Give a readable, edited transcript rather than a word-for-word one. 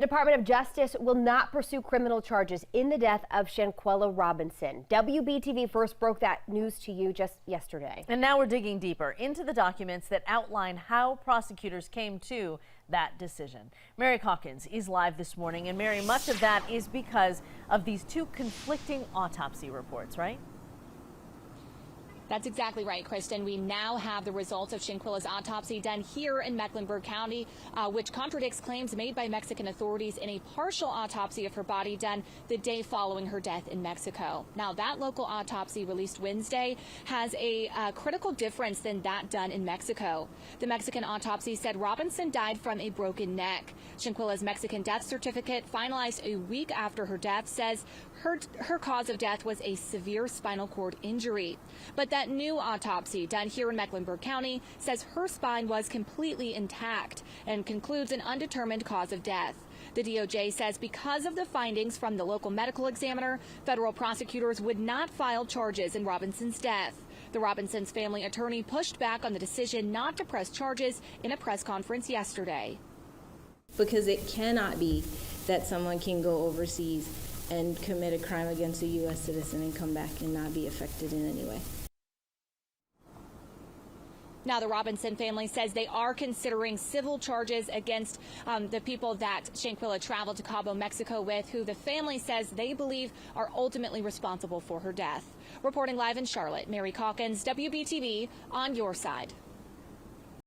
The Department of Justice will not pursue criminal charges in the death of Shanquella Robinson. WBTV first broke that news to you just yesterday. And now we're digging deeper into the documents that outline how prosecutors came to that decision. Mary Calkins is live this morning. And Mary, much of that is because of these two conflicting autopsy reports, right? That's exactly right, Kristen. We now have the results of Shanquella's autopsy done here in Mecklenburg County, which contradicts claims made by Mexican authorities in a partial autopsy of her body done the day following her death in Mexico. Now, that local autopsy released Wednesday has a critical difference than that done in Mexico. The Mexican autopsy said Robinson died from a broken neck. Shanquella's Mexican death certificate, finalized a week after her death, says her cause of death was a severe spinal cord injury. But that new autopsy done here in Mecklenburg County says her spine was completely intact and concludes an undetermined cause of death. The DOJ says because of the findings from the local medical examiner, federal prosecutors would not file charges in Robinson's death. The Robinsons' family attorney pushed back on the decision not to press charges in a press conference yesterday. Because it cannot be that someone can go overseas and commit a crime against a U.S. citizen and come back and not be affected in any way. Now, the Robinson family says they are considering civil charges against the people that Shanquella traveled to Cabo, Mexico with, who the family says they believe are ultimately responsible for her death. Reporting live in Charlotte, Mary Calkins, WBTV, on your side.